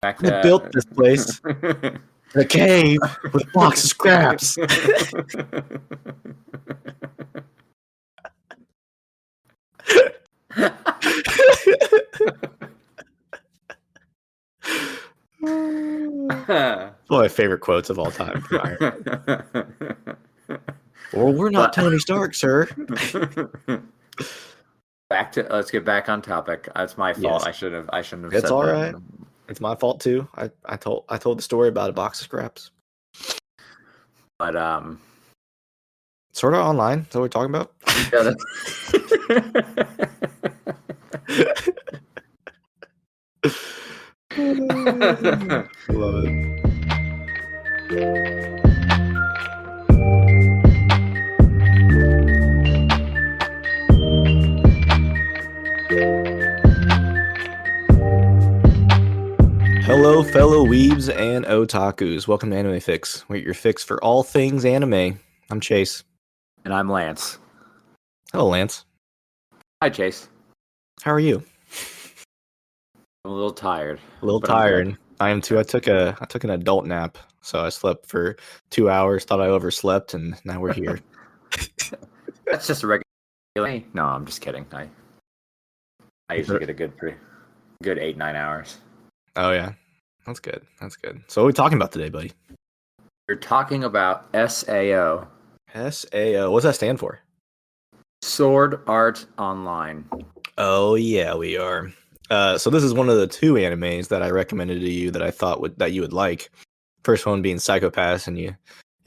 Back I built this place to in a cave with a box of scraps. One of my favorite quotes of all time from Iron Man. Well, we're not Tony Stark, sir. Let's get back on topic. It's my fault. Yes. I shouldn't have It's said all that. right. It's my fault too. I told the story about a box of scraps. But Sort of online. That's what we're talking about. yeah, Love it. Hello, fellow weebs and otakus. Welcome to Anime Fix. We're your fix for all things anime. I'm Chase. and I'm Lance. Hello, Lance. Hi, Chase. How are you? I'm a little tired. A little but I'm good. tired. I am too. I took an adult nap, so I slept for 2 hours. Thought I overslept, and now we're here. That's just a regular. No, I'm just kidding. I usually get a good 8-9 hours. Oh yeah, that's good. That's good. So what are we talking about today, buddy? We're talking about SAO. SAO. What's that stand for? Sword Art Online. Oh yeah, we are. So this is one of the two animes that I recommended to you that I thought that you would like. First one being Psycho-Pass, and you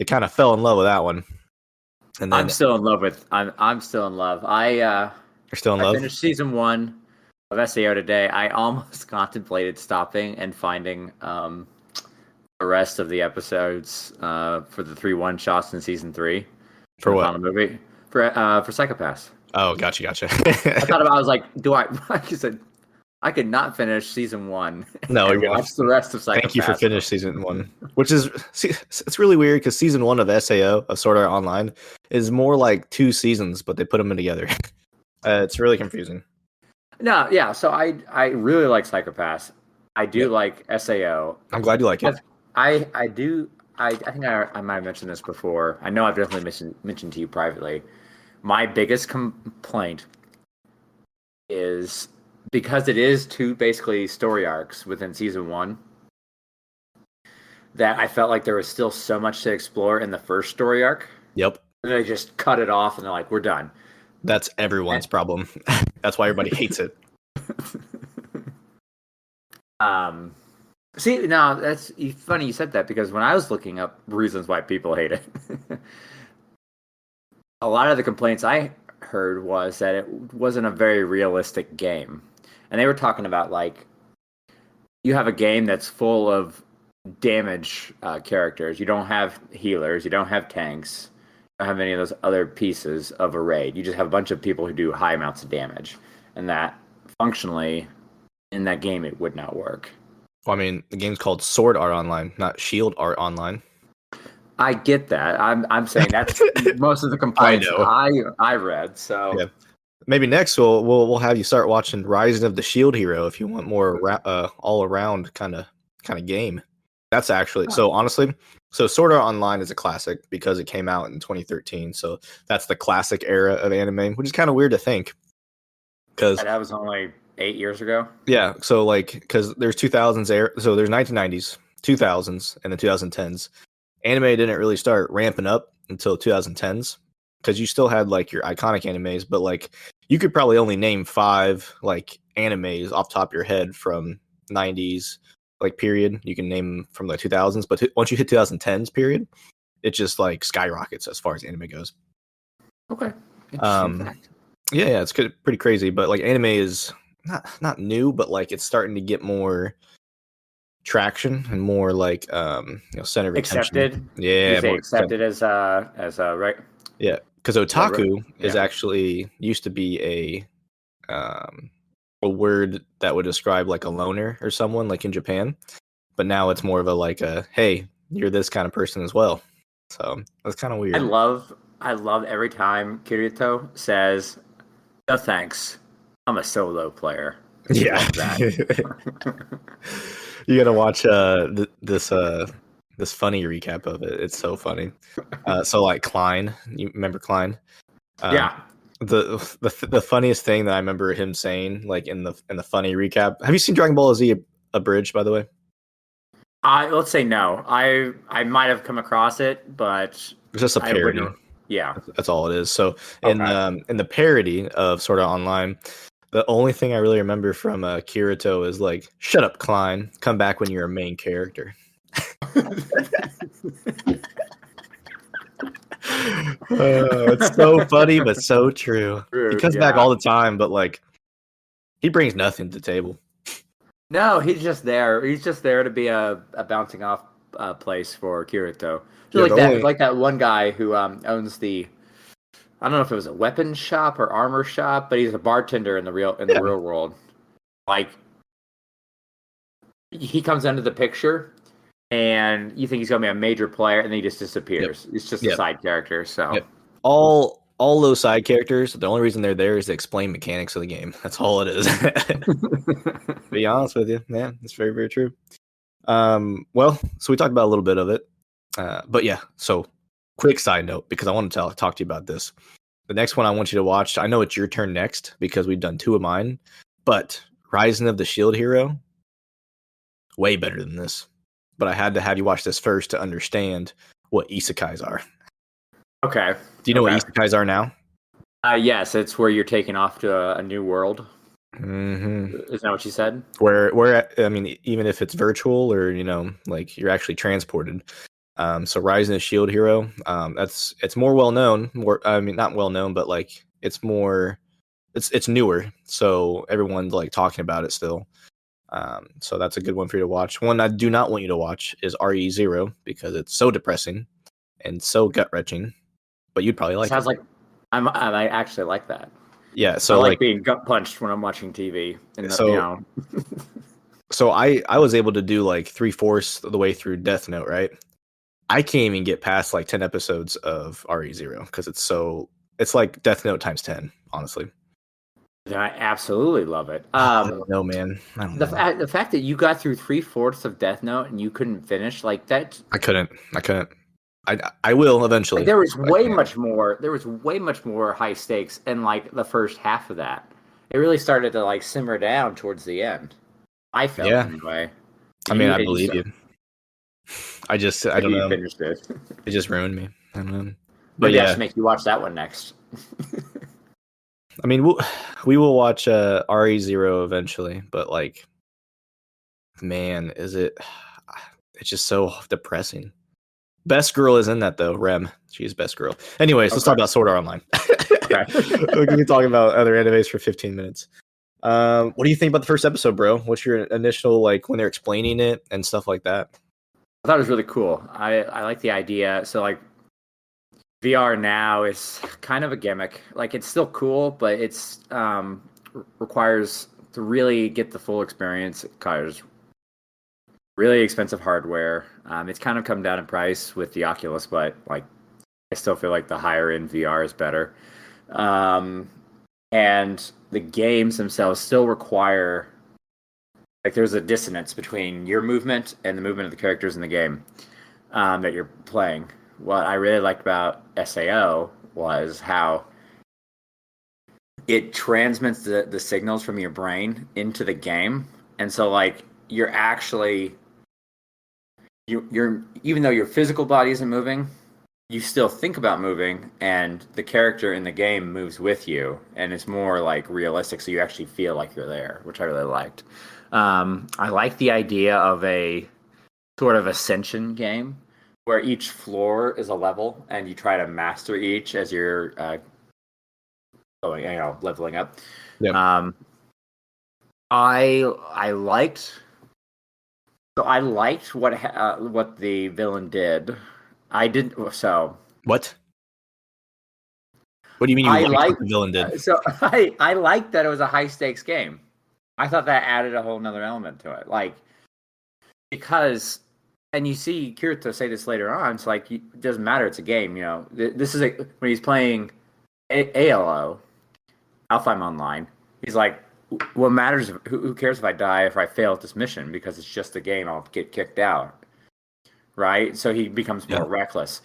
kind of fell in love with that one. And then I'm still in love with. I'm still in love. You're still in love? I finished season 1 of SAO today. I almost contemplated stopping and finding the rest of the episodes for the 3 1-shots in season 3 For what? Final movie for Psycho-Pass. Oh, gotcha. I thought about. I was like, do I? Like you said, I could not finish season 1. No, and watch the rest of Psycho-Pass. Thank you for finishing season 1, which is it's really weird because season 1 of SAO of Sword Art Online is more like 2 seasons, but they put them in together. It's really confusing. No, yeah. So I really like Psycho-Pass. I do like SAO. I'm glad you like it. I do. I think I might have mentioned this before. I know I've definitely mentioned to you privately. My biggest complaint is because it is 2 basically story arcs within season 1, that I felt like there was still so much to explore in the first story arc. Yep. And they just cut it off and they're like, we're done. That's everyone's problem. That's why everybody hates it. See, now that's funny you said that, because when I was looking up reasons why people hate it, a lot of the complaints I heard was that it wasn't a very realistic game. And they were talking about, like, you have a game that's full of damage characters. You don't have healers. You don't have tanks. You don't have any of those other pieces of a raid. You just have a bunch of people who do high amounts of damage. And that, functionally, in that game, it would not work. Well, I mean, the game's called Sword Art Online, not Shield Art Online. I get that. I'm saying that's most of the complaints I read. So yeah. Maybe next we'll have you start watching Rising of the Shield Hero if you want more all around kind of game. That's actually so honestly. So Sword Art Online is a classic because it came out in 2013. So that's the classic era of anime, which is kind of weird to think. Because that was only 8 years ago. Yeah, so like because there's 2000s era, so there's 1990s, 2000s, and the 2010s. Anime didn't really start ramping up until 2010s because you still had like your iconic animes, but like you could probably only name 5 like animes off the top of your head from 90s like period. You can name from the 2000s, but once you hit 2010s period, it just like skyrockets as far as anime goes. Okay. Yeah, it's pretty crazy, but like anime is not new, but like it's starting to get more traction and more like center of accepted. Attention. Yeah, more accepted as right. Yeah, because otaku is actually used to be a word that would describe like a loner or someone like in Japan, but now it's more of a like a hey, you're this kind of person as well. So that's kind of weird. I love every time Kirito says, "No thanks, I'm a solo player." Yeah. You gotta watch this funny recap of it. It's so funny. So like Klein, you remember Klein? Um, Yeah. the funniest thing that I remember him saying, like in the funny recap. Have you seen Dragon Ball Z abridged, by the way? Let's say no. I might have come across it, but It's just a I parody. wouldn't. Yeah. That's all it is. So Okay. in the parody of Sword Art Online, the only thing I really remember from Kirito is like, "Shut up, Klein. Come back when you're a main character." It's so funny, but so true. He Rude. comes back Yeah. all the time, but like he brings nothing to the table. No, he's just there. He's just there to be a bouncing off place for Kirito. Just Yeah, the only like that one guy who owns the. I don't know if it was a weapons shop or armor shop, but he's a bartender in the yeah real world. Like he comes into the picture, and you think he's gonna be a major player, and then he just yep disappears. It's just a yep side character. So yep. All those side characters, the only reason they're there is to explain mechanics of the game. That's all it is. To be honest with you, yeah, it's very very true. Well, so we talked about a little bit of it, but yeah. So quick side note because I want to talk to you about this. The next one I want you to watch. I know it's your turn next because we've done two of mine, but Rising of the Shield Hero, way better than this. But I had to have you watch this first to understand what isekais are. okay, Do you know what okay. isekais are now? Yes, it's where you're taken off to a new world. Mm-hmm. Isn't that what you said? Where I mean, even if it's virtual or like you're actually transported. So Rising of Shield Hero, it's more well known. More, I mean, not well known, but like it's newer. So everyone's like talking about it still. So that's a good one for you to watch. One I do not want you to watch is RE0 because it's so depressing and so gut wrenching. But you'd probably like it. Sounds like I actually like that. Yeah. I So like like being gut punched when I'm watching TV. And so so I was able to do like 3/4 of the way through Death Note, right? I can't even get past like 10 episodes of RE0 because it's like Death Note times 10, honestly. I absolutely love it. I don't know, man. I don't know. The fact that you got through 3/4 of Death Note and you couldn't finish like that. I couldn't. I will eventually. There was But I way can't. much more. There was way much more high stakes in like the first half of that. It really started to like simmer down towards the end. I felt Yeah. anyway. I mean, I And believe you. I don't you know. finished it. It just ruined me. I don't know. But Maybe I yeah, should make you watch that one next. I mean, we will watch RE0 eventually, but like, man, it's just so depressing. Best girl is in that though, Rem. She's best girl. Anyways, let's talk Okay. about Sword Art Online. Okay. We can be talking about other animes for 15 minutes. What do you think about the first episode, bro? What's your initial like when they're explaining it and stuff like that? I thought it was really cool. I like the idea. So like VR now is kind of a gimmick. Like it's still cool, but it's requires to really get the full experience. It requires really expensive hardware. It's kind of come down in price with the Oculus, but like I still feel like the higher end VR is better. Um, and the games themselves still require like there's a dissonance between your movement and the movement of the characters in the game that you're playing. What I really liked about SAO was how it transmits the signals from your brain into the game, and so like you're actually you're even though your physical body isn't moving, you still think about moving, and the character in the game moves with you, and it's more like realistic, so you actually feel like you're there, which I really liked. I like the idea of a sort of ascension game where each floor is a level, and you try to master each as you're going, leveling up. Yep. I liked. So I liked what the villain did. I did so. What? What do you mean you I liked like what the villain did? so I liked that it was a high stakes game. I thought that added a whole nother element to it, like because, and you see Kirito say this later on. It's like it doesn't matter. It's a game. This is when he's playing ALO, Alfheim Online. He's like, what matters? Who cares if I die if I fail at this mission because it's just a game. I'll get kicked out, right? So he becomes Yeah. more reckless.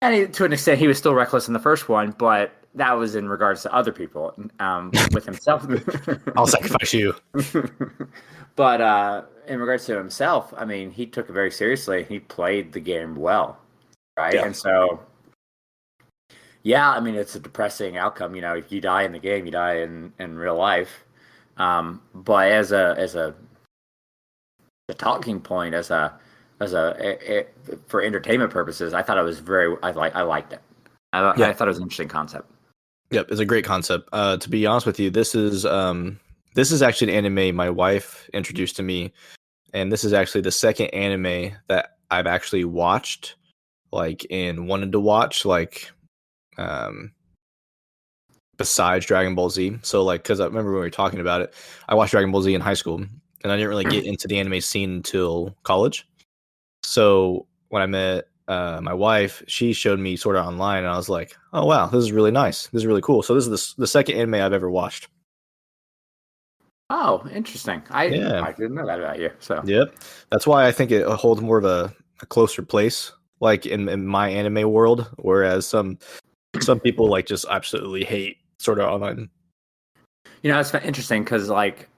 And to an extent, he was still reckless in the first one, but that was in regards to other people. With himself, I'll sacrifice you. but in regards to himself, I mean, he took it very seriously. He played the game well, right? Yeah. And so, yeah, I mean, it's a depressing outcome. You know, if you die in the game, you die in real life. But as a talking point, for entertainment purposes, I thought it was I liked it. Yeah. I thought it was an interesting concept. Yep, it's a great concept. To be honest with you, this is actually an anime my wife introduced to me, and this is actually the second anime that I've actually watched, like, and wanted to watch, like, besides Dragon Ball Z. So, like, because I remember when we were talking about it, I watched Dragon Ball Z in high school, and I didn't really get into the anime scene until college. So when I met my wife, she showed me sort of online, and I was like, "Oh wow, this is really nice. This is really cool." So this is the second anime I've ever watched. Oh, interesting. Yeah. I didn't know that about you. So Yep. That's why I think it holds more of a closer place, like in my anime world, whereas some people like just absolutely hate sort of online. you know, it's interesting because like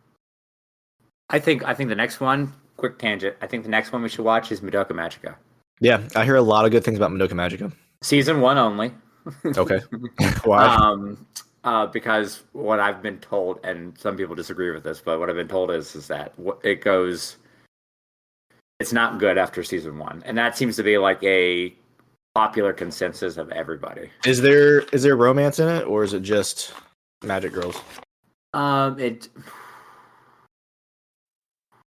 I think the next one, quick tangent. I think the next one we should watch is Madoka Magica, Yeah, I hear a lot of good things about Madoka Magica. season one only. Okay. Why? Because what I've been told, and some people disagree with this, but what I've been told is that it goes, it's not good after season one, and that seems to be like a popular consensus of everybody. Is there romance in it, or is it just magic girls? It.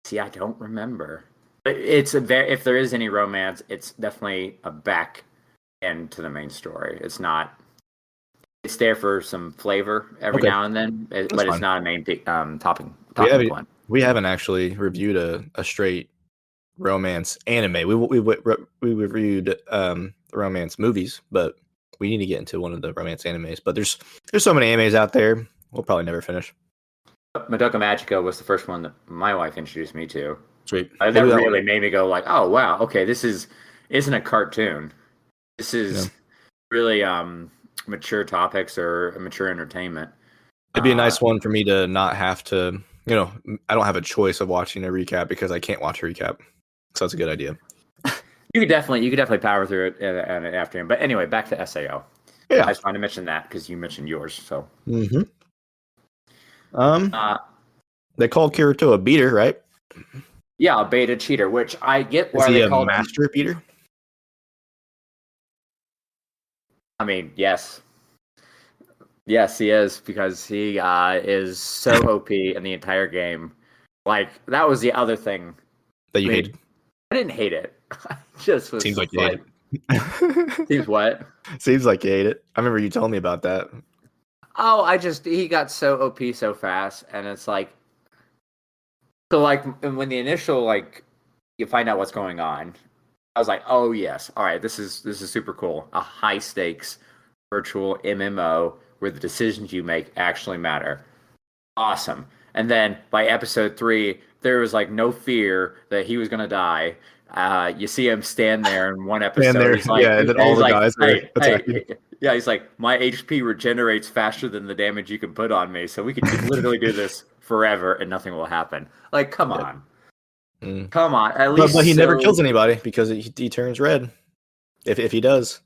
See, I don't remember. But it's a very, if there is any romance, it's definitely a back end to the main story. It's not. It's there for some flavor every Okay. now and then, but That's it's fine. not a main topping We haven't one. we haven't actually reviewed a straight romance anime. We reviewed romance movies, but we need to get into one of the romance animes. But there's so many animes out there. We'll probably never finish. Madoka Magica was the first one that my wife introduced me to. Sweet. That We'll do that really one. made me go like, oh wow, okay, isn't a cartoon. This Yeah. is really mature topics or mature entertainment. It'd be a nice one for me to not have to. I don't have a choice of watching a recap because I can't watch a recap. So that's a good idea. You could definitely power through it and after him. But anyway, back to SAO. Yeah. I just wanted to mention that because you mentioned yours. So, Mm-hmm. They called Kirito a beater, right? yeah, a beta cheater, which I get Is why he they a called him. master beater? I mean, yes, he is because he is so OP in the entire game. Like that was the other thing. That you I mean, hated? I didn't hate it. I just was Seems like you hate it. seems what? Seems like you hate it. I remember you telling me about that. Oh, he got so OP so fast, and it's like, so like when the initial like you find out what's going on, I was like, oh yes, all right, this is super cool. A high stakes virtual MMO where the decisions you make actually matter. Awesome. And then by episode 3, there was like no fear that he was gonna die. You see him stand there in one episode. And there, He's like, yeah, and then all the like, guys are hey, attacking. yeah. He's like, my HP regenerates faster than the damage you can put on me, so we could literally do this forever and nothing will happen. Like, come Yep. on, Mm. come on. At least, But he never kills anybody because he turns red. If he does,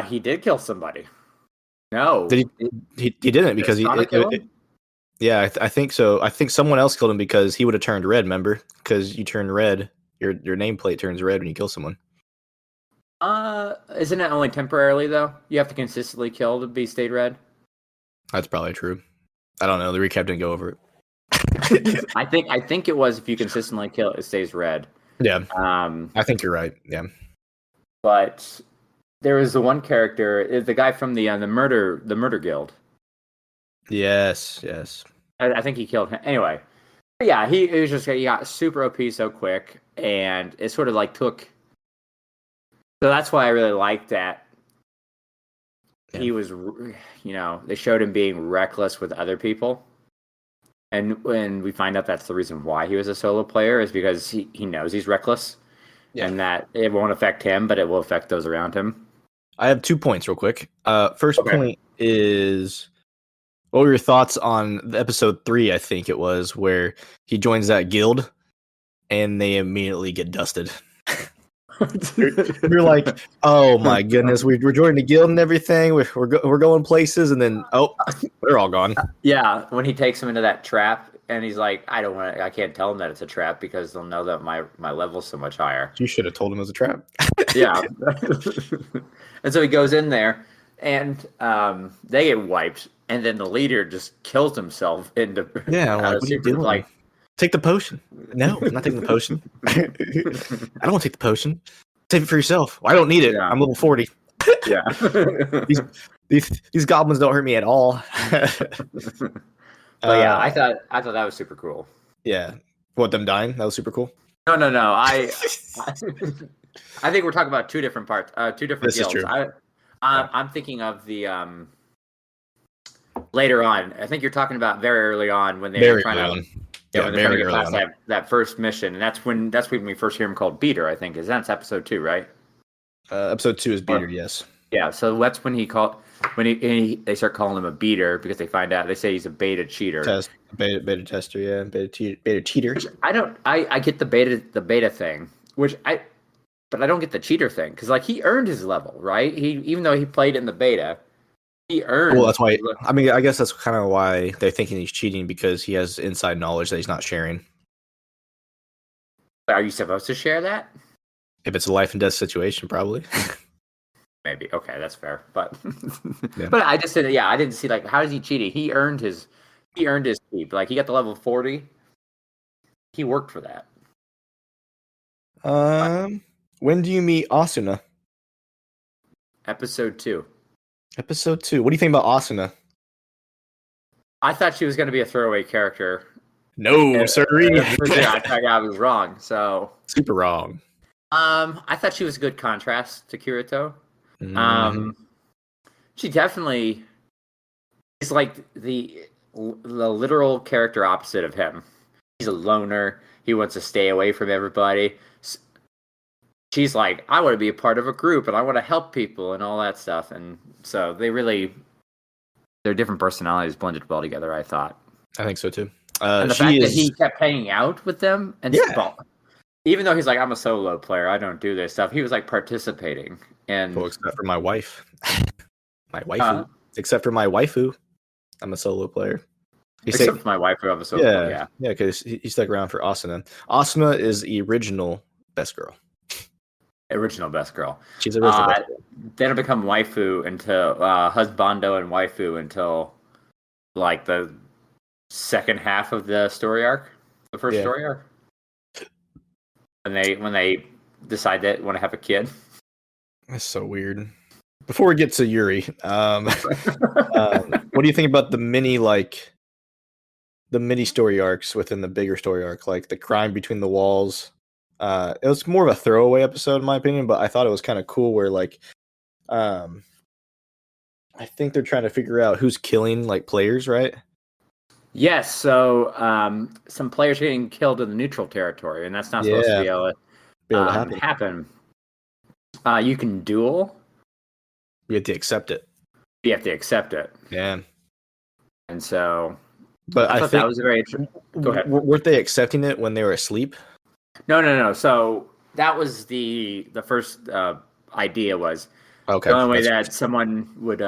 he did kill somebody. No, did he didn't because he. kill him? Yeah, I think so. I think someone else killed him because he would have turned red. Remember, because you turn red, your nameplate turns red when you kill someone. Isn't it only temporarily though? You have to consistently kill to be stayed red. That's probably true. I don't know. The recap didn't go over it. I think it was if you consistently kill, it stays red. Yeah. I think you're right. Yeah. But there was the one character, the guy from the murder guild. Yes. I think he killed him. Anyway, yeah, he got super OP so quick, and it sort of like took. So that's why I really liked that. Yeah. He was, they showed him being reckless with other people. And when we find out that's the reason why he was a solo player is because he knows he's reckless and that it won't affect him, but it will affect those around him. I have 2 points real quick. First Okay. point is, what were your thoughts on the episode 3, I think it was, where he joins that guild and they immediately get dusted? You're like, oh my goodness, we're joining the guild and everything. We're going places, and then they're all gone. Yeah, when he takes him into that trap, and he's like, I can't tell him that it's a trap because they'll know that my level's so much higher. You should have told him it was a trap. Yeah. And so he goes in there, and they get wiped, and then the leader just kills himself into I'm like, what are you doing? Like, take the potion. No, I'm not taking the potion. I don't want to take the potion. Save it for yourself. Well, I don't need it. Yeah. I'm level 40. Yeah. these goblins don't hurt me at all. But yeah, I thought that was super cool. Yeah. What, them dying? That was super cool. No. I think we're talking about two different parts, two different this guilds. Is true. I'm thinking of the later on. I think you're talking about very early on when they were trying to. Yeah, when they're trying to get past that first mission, and that's when we first hear him called Beater. I think that's episode 2, right? Episode 2 is Beater, yes. Yeah, so that's when they start calling him a beater because they find out, they say he's a beta cheater. Beta tester, yeah, beta cheater. I get the beta thing, but I don't get the cheater thing because like he earned his level, right? Even though he played in the beta. He earned. Well, that's why. I mean, I guess that's kind of why they're thinking he's cheating because he has inside knowledge that he's not sharing. Are you supposed to share that? If it's a life and death situation, probably. Maybe. Okay, that's fair. But but I just said, I didn't see like how is he cheating? He earned his keep. Like he got the level 40. He worked for that. When do you meet Asuna? Episode 2. Episode 2. What do you think about Asuna? I thought she was going to be a throwaway character. No, sirree. I was wrong. So super wrong. I thought she was a good contrast to Kirito. She definitely is like the literal character opposite of him. He's a loner. He wants to stay away from everybody. She's like, I want to be a part of a group and I want to help people and all that stuff. And so their different personalities blended well together, I thought. I think so too. And the fact that he kept hanging out with them and even though he's like, I'm a solo player, I don't do this stuff. He was like participating. And except for my wife. My waifu. Except for my waifu. I'm a solo player. Except for my waifu, I'm a solo player. Yeah, because he stuck around for Asuna. Asuna is the original best girl. Original best girl. She's original best girl. They don't become waifu until husbando and waifu until like the second half of the story arc, the first story arc. When they decide they want to have a kid. That's so weird. Before we get to Yuri, what do you think about the mini story arcs within the bigger story arc, like the crime between the walls? It was more of a throwaway episode in my opinion, but I thought it was kind of cool where like I think they're trying to figure out who's killing like players, right? Yes, so some players are getting killed in the neutral territory, and that's not supposed to be able to happen. You can duel. You have to accept it. You have to accept it. Yeah. And so, but I thought think that was very interesting. Go ahead. Weren't they accepting it when they were asleep? No. So that was the first idea was the only way that someone would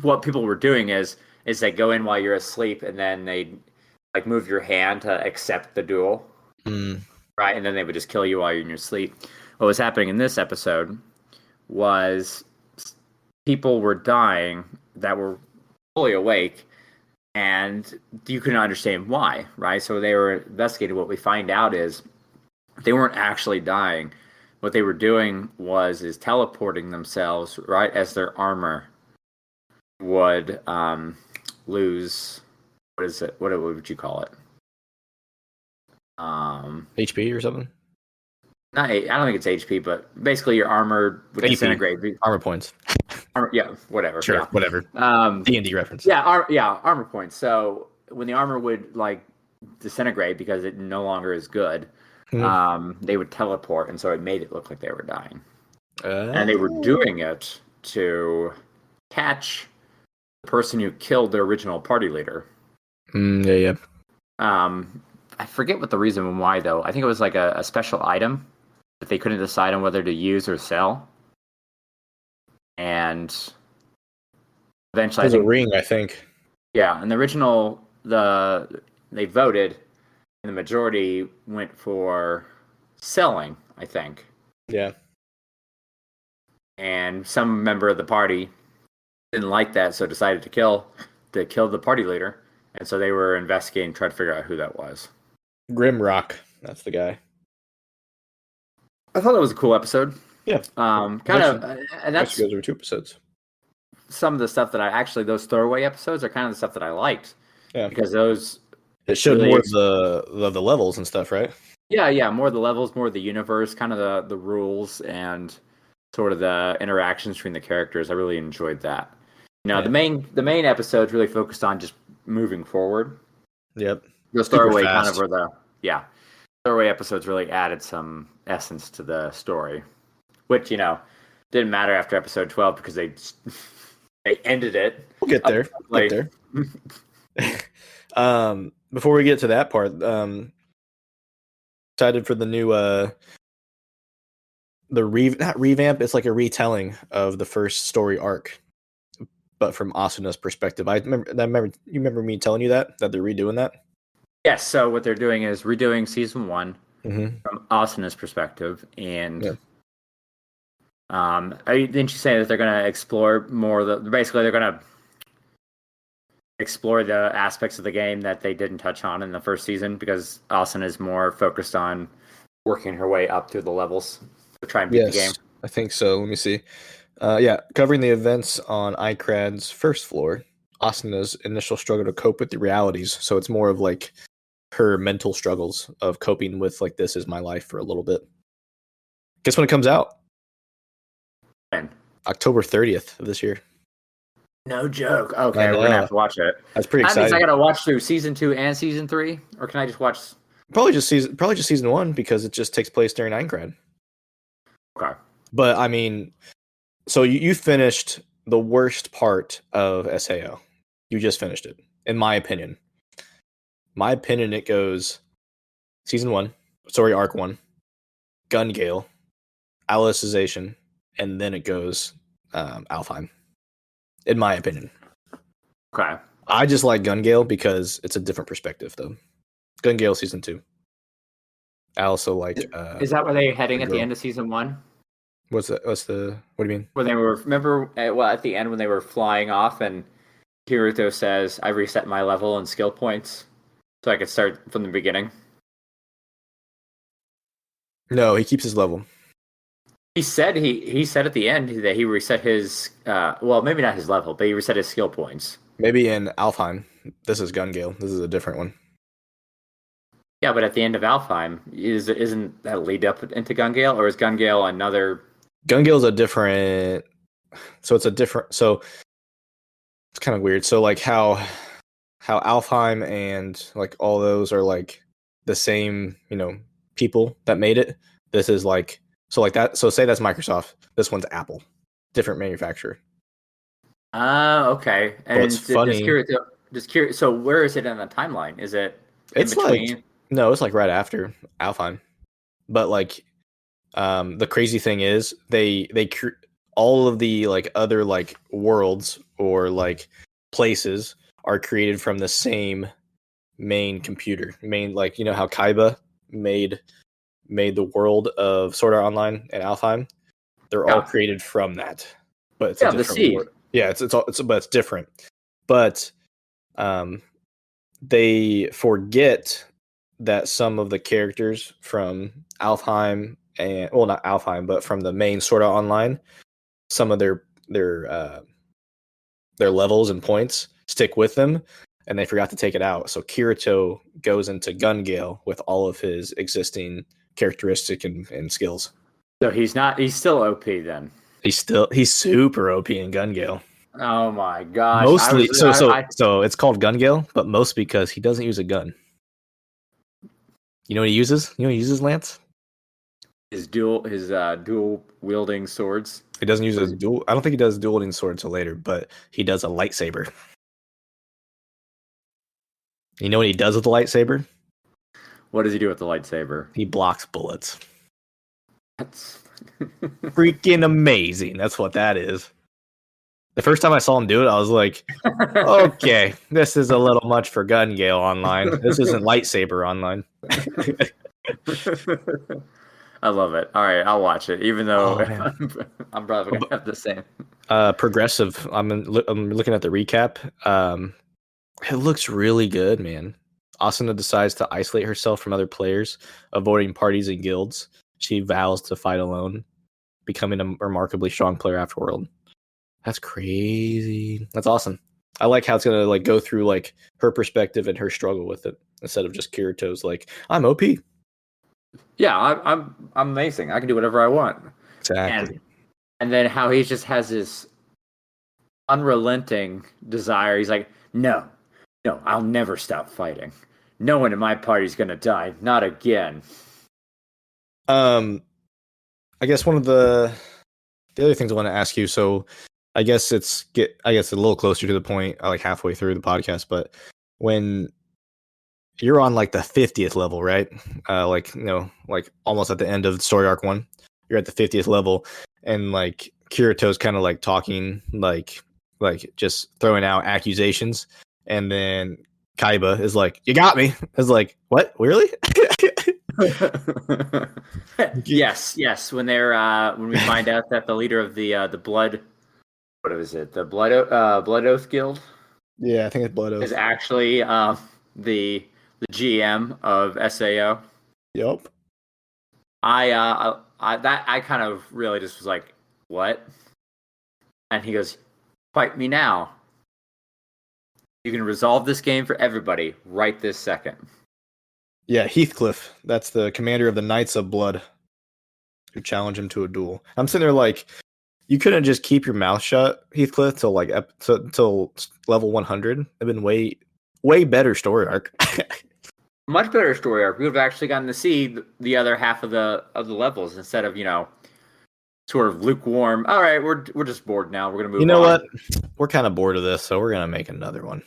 what people were doing is they go in while you're asleep and then they like move your hand to accept the duel, right? And then they would just kill you while you're in your sleep. What was happening in this episode was people were dying that were fully awake, and you couldn't understand why, right? So they were investigating. What we find out is they weren't actually dying. What they were doing is teleporting themselves, right, as their armor would lose. What is it? What would you call it? HP or something? I don't think it's HP, but basically your armor would disintegrate. Armor points. Whatever. Sure, yeah. whatever. D&D reference. Yeah, armor points. So when the armor would like disintegrate because it no longer is good, they would teleport, and so it made it look like they were dying. And they were doing it to catch the person who killed their original party leader. Yeah. I forget what the reason why, though. I think it was like a special item that they couldn't decide on whether to use or sell. And eventually, There's a ring, I think. Yeah, and the original, they voted, and the majority went for selling, I think. Yeah. And some member of the party didn't like that, so decided to kill the party leader. And so they were investigating, trying to figure out who that was. Grimrock, that's the guy. I thought that was a cool episode. Yeah. And that's goes over 2 episodes. Some of the stuff that those throwaway episodes are kind of the stuff that I liked. Yeah. Because those it showed really more of the levels and stuff, right? Yeah, more of the levels, more of the universe, kind of the rules and sort of the interactions between the characters. I really enjoyed that. The main episodes really focused on just moving forward. Yep. The throwaway kind of throwaway episodes really added some essence to the story, which didn't matter after episode 12 because they ended it. We'll get there. Before we get to that part, excited for the new not revamp. It's like a retelling of the first story arc, but from Asuna's perspective. You remember me telling you that they're redoing that. Yes. So what they're doing is redoing season 1 from Asuna's perspective, and didn't you say that they're going to explore more? Basically, they're going to explore the aspects of the game that they didn't touch on in the first season, because Asuna is more focused on working her way up through the levels to try and beat the game. I think so. Let me see. Covering the events on Icrad's first floor, Asuna's initial struggle to cope with the realities. So it's more of like her mental struggles of coping with like, this is my life for a little bit. Guess when it comes out? When? October 30th of this year. No joke. Okay, we're gonna have to watch it. That's pretty exciting. That means I gotta watch through season 2 and season 3, or can I just watch? Probably just season 1, because it just takes place during Aincrad. Okay. But I mean, so you finished the worst part of SAO. You just finished it, in my opinion. It goes season 1, story arc 1, Gun Gale, Alicization, and then it goes Alfheim. In my opinion. Okay. I just like Gun Gale because it's a different perspective, though. Gun Gale season 2. I also like. Is that where they're heading at the end of season 1? What do you mean? When they were, at the end when they were flying off and Kirito says, "I reset my level and skill points, so I could start from the beginning." No, he keeps his level. He said at the end that he reset his maybe not his level, but he reset his skill points. Maybe in Alfheim. This is Gun Gale. This is a different one. Yeah, but at the end of Alfheim, isn't that lead up into Gun Gale, or is Gun Gale another? Gun Gale is a different. So it's kind of weird. So like how Alfheim and like all those are like the same, people that made it. This is like. So like that. So say that's Microsoft. This one's Apple, different manufacturer. Okay. And it's funny. Just curious. So where is it in the timeline? Is it? It's like no, it's like right after Alfheim. But like, the crazy thing is they all of the like other like worlds or like places are created from the same main computer. Like how Kaiba made the world of Sword Art Online and Alfheim. They're all created from that, but it's a different world. Yeah, it's different. But they forget that some of the characters from Alfheim not Alfheim, but from the main Sword Art Online, some of their levels and points stick with them, and they forgot to take it out. So Kirito goes into Gun Gale with all of his existing characteristic and skills. So he's still OP then. He's super OP in Gun Gale. Oh my gosh! Mostly, I so it's called Gun Gale, but mostly because he doesn't use a gun. You know what he uses? You know what he uses, Lance? his dual wielding swords. He doesn't use What a is it? dual. I don't think he does dual wielding sword until later, but he does a lightsaber. You know what he does with the lightsaber? What does he do with the lightsaber? He blocks bullets. That's Freaking amazing. That's what that is. The first time I saw him do it, I was like, okay, this is a little much for Gun Gale online. This isn't lightsaber online. I love it. All right, I'll watch it, even though Oh man, I'm probably gonna have the same. progressive. I'm looking at the recap. It looks really good, man. Asuna decides to isolate herself from other players, avoiding parties and guilds. She vows to fight alone, becoming a remarkably strong player afterward. That's crazy. That's awesome. I like how it's gonna like go through like her perspective and her struggle with it instead of just Kirito's like I'm OP. Yeah, I'm amazing. I can do whatever I want. Exactly. And then how he just has this unrelenting desire. He's like, no, no, I'll never stop fighting. No one in my party's gonna die. Not again. Um, I guess one of the other things I want to ask you. So, I guess I guess a little closer to the point, like halfway through the podcast. But when you're on like the 50th level, right? Like like almost at the end of story arc one, you're at the 50th level, and like Kirito's kind of like talking, like just throwing out accusations, and then Kaiba is like, "You got me." Is like, "What? Really?" Yes, yes. When we find out that the leader of the blood, what was it? The Blood Oath Guild Yeah, I think it's Blood is Oath. actually the GM of SAO. Yup. I kind of really just was like, what? And he goes, fight me now. You can resolve this game for everybody right this second. Yeah, Heathcliff. That's the commander of the Knights of Blood who challenge him to a duel. I'm sitting there like, you couldn't just keep your mouth shut, Heathcliff, till like till level 100. It'd been way better story arc. Much better story arc. We would have actually gotten to see the other half of the levels instead of sort of lukewarm. All right, we're just bored now. We're gonna move. You know on. what? We're kind of bored of this, so we're gonna make another one.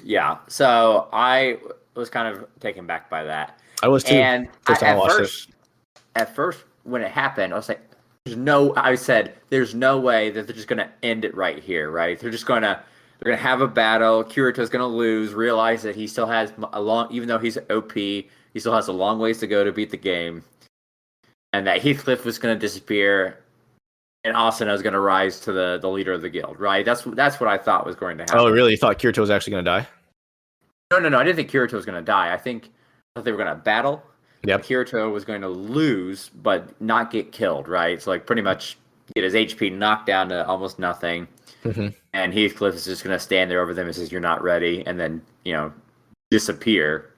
Yeah. So I was kind of taken back by that. I was too. And First time I watched it. at first, when it happened, I was like, I said, there's no way that they're just going to end it right here, right? They're going to have a battle. Kirito's going to lose, realize that he still has even though he's OP, he still has a long ways to go to beat the game. And that Heathcliff was going to disappear, and Asuna was going to rise to the leader of the guild, right? That's what I thought was going to happen. Oh, really? You thought Kirito was actually gonna die? No. I didn't think Kirito was going to die. I thought they were going to battle. Yep. Kirito was going to lose, but not get killed, right? So, like, pretty much get his HP knocked down to almost nothing. Mm-hmm. And Heathcliff is just going to stand there over them and says, "You're not ready," and then, disappear.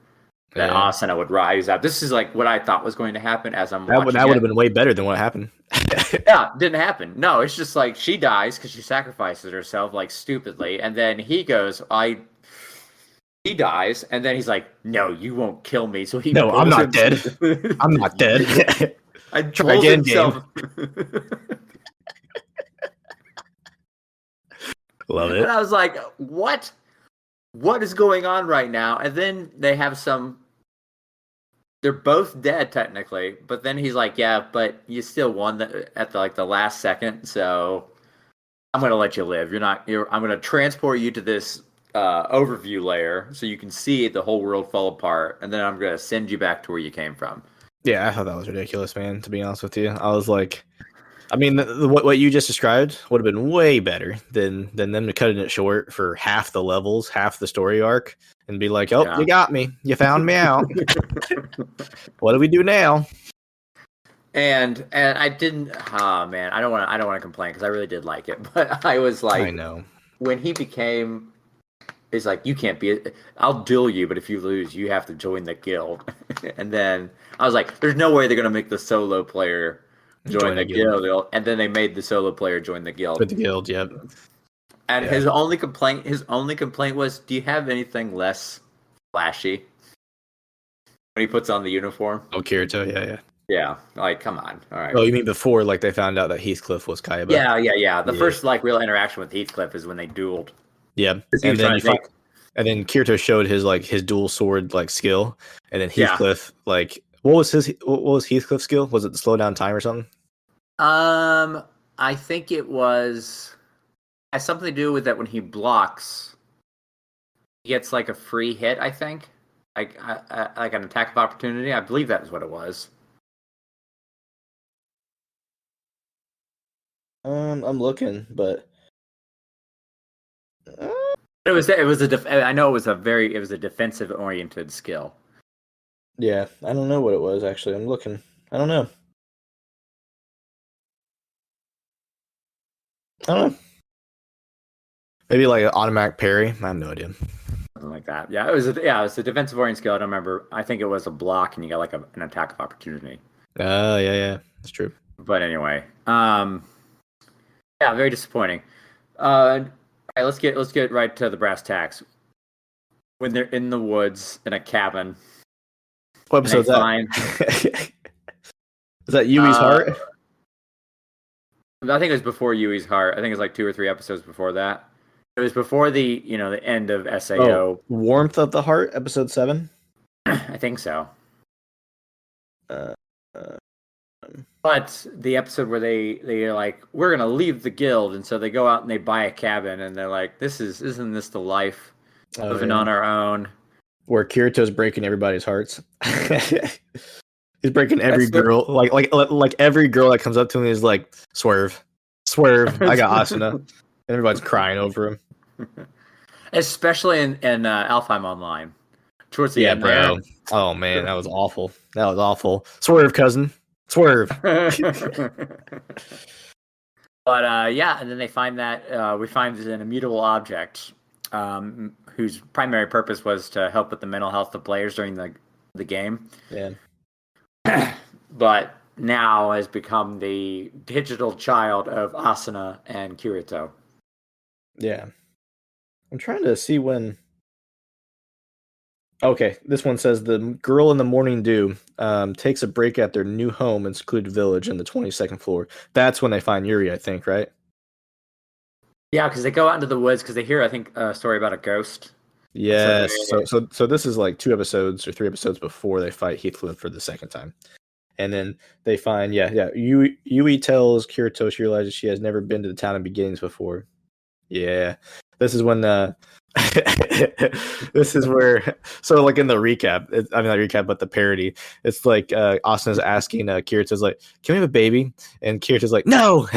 That Asuna would rise up. This is like what I thought was going to happen as I'm watching That would have been way better than what happened. Yeah, didn't happen. No, it's just like she dies because she sacrifices herself, like, stupidly. And then he goes, he dies, and then he's like, "No, you won't kill me." So he No, I'm pulls not dead. I'm not dead. I Try pulls again, himself. Love it. And I was like, "What? What is going on right now?" And then they have some. They're both dead technically, but then he's like, "Yeah, but you still won at the last second, so I'm gonna let you live. I'm gonna transport you to this overview layer so you can see the whole world fall apart, and then I'm gonna send you back to where you came from." Yeah, I thought that was ridiculous, man. To be honest with you, I was like, I mean, what you just described would have been way better than them cutting it short for half the levels, half the story arc, and be like, "Oh, Yeah. you got me. You found me out. What do we do now?" And I didn't. Oh man, I don't want to complain because I really did like it, but I was like, I know. when he became. It's like, you can't be. I'll duel you, but if you lose, you have to join the guild. And then I was like, there's no way they're gonna make the solo player join the guild, and then they made the solo player join the guild. With the guild, yep. And his only complaint was, "Do you have anything less flashy?" When he puts on the uniform. Oh, Kirito, yeah. Yeah, like, come on. All right. Oh, you mean before, like, they found out that Heathcliff was Kaiba? Yeah. The first, like, real interaction with Heathcliff is when they dueled. Yeah, and then Kirito showed his dual sword, like, skill, and then Heathcliff, like, what was Heathcliff's skill? Was it the slow down time or something? I think it has something to do with that when he blocks, he gets, like, a free hit, I think. Like an attack of opportunity. I believe that is what it was. I'm looking, but I know it was a defensive oriented skill. Yeah, I don't know what it was actually. I'm looking. I don't know. Maybe like an automatic parry. I have no idea. Something like that. Yeah, it was a defensive oriented skill. I don't remember. I think it was a block, and you got like an attack of opportunity. Yeah, that's true. But anyway, yeah, very disappointing. All right, let's get right to the brass tacks. When they're in the woods in a cabin. What episode is that? Is that Yui's heart? I think it was before Yui's heart. I think it was like 2 or 3 episodes before that. It was before the end of SAO. Oh, Warmth of the Heart, episode 7. I think so. But the episode where they're like, we're gonna leave the guild, and so they go out and they buy a cabin, and they're like, isn't this the life, living on our own? Where Kirito's breaking everybody's hearts. He's breaking every girl. Like every girl that comes up to him is like, swerve. I got Asuna. And everybody's crying over him. Especially in Alfheim Online. Towards the end, bro. Oh man, that was awful. Swerve, cousin. Swerve. But yeah, and then they find that we find an immutable object whose primary purpose was to help with the mental health of players during the game. Yeah. But now has become the digital child of Asuna and Kirito. Yeah. I'm trying to see when. Okay, this one says the girl in the morning dew takes a break at their new home in secluded village in the 22nd floor. That's when they find Yuri, I think, right? Yeah, because they go out into the woods because they hear, I think, a story about a ghost. Yes. So this is like 2 episodes or 3 episodes before they fight Heathcliff for the second time. And then they find, Yui tells Kirito she realizes she has never been to the town of beginnings before. Yeah. This is when this is where, so like in the recap, not recap, but the parody, it's like Asuna's asking Kirito's like, can we have a baby? And Kirito's like, no.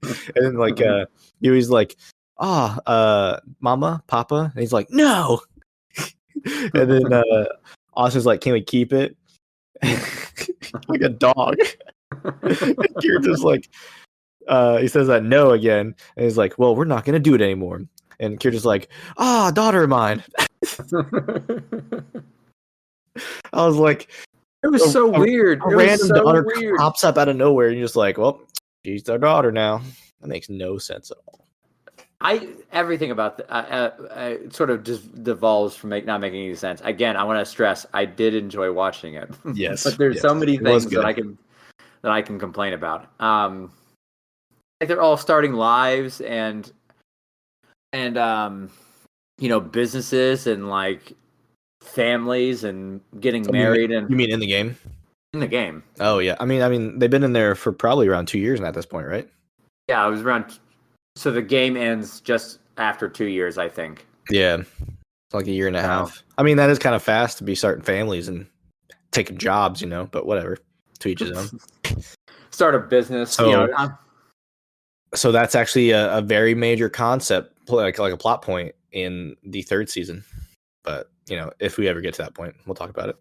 And then like Yui's like, mama, papa, and he's like, no. And then Asuna's like, can we keep it? Like a dog. Kirito's like, he says that no again, and he's like, well, we're not gonna do it anymore. And Kirito's like, daughter of mine. I was like, it was so weird. A random daughter pops up out of nowhere, and you're just like, well, she's our daughter now. That makes no sense at all. Everything about it sort of just devolves from not making any sense. Again, I want to stress, I did enjoy watching it. Yes, but there's so many things that I can complain about. Like they're all starting lives and businesses and like families and getting married. You mean in the game? In the game. Oh yeah, I mean they've been in there for probably around 2 years at this point, right? Yeah, it was around. So the game ends just after 2 years, I think. Yeah, it's like a year and a half. I mean, that is kind of fast to be starting families and taking jobs, but whatever. To each his own. Start a business. So that's actually a very major concept, like a plot point in the 3rd season. But if we ever get to that point, we'll talk about it.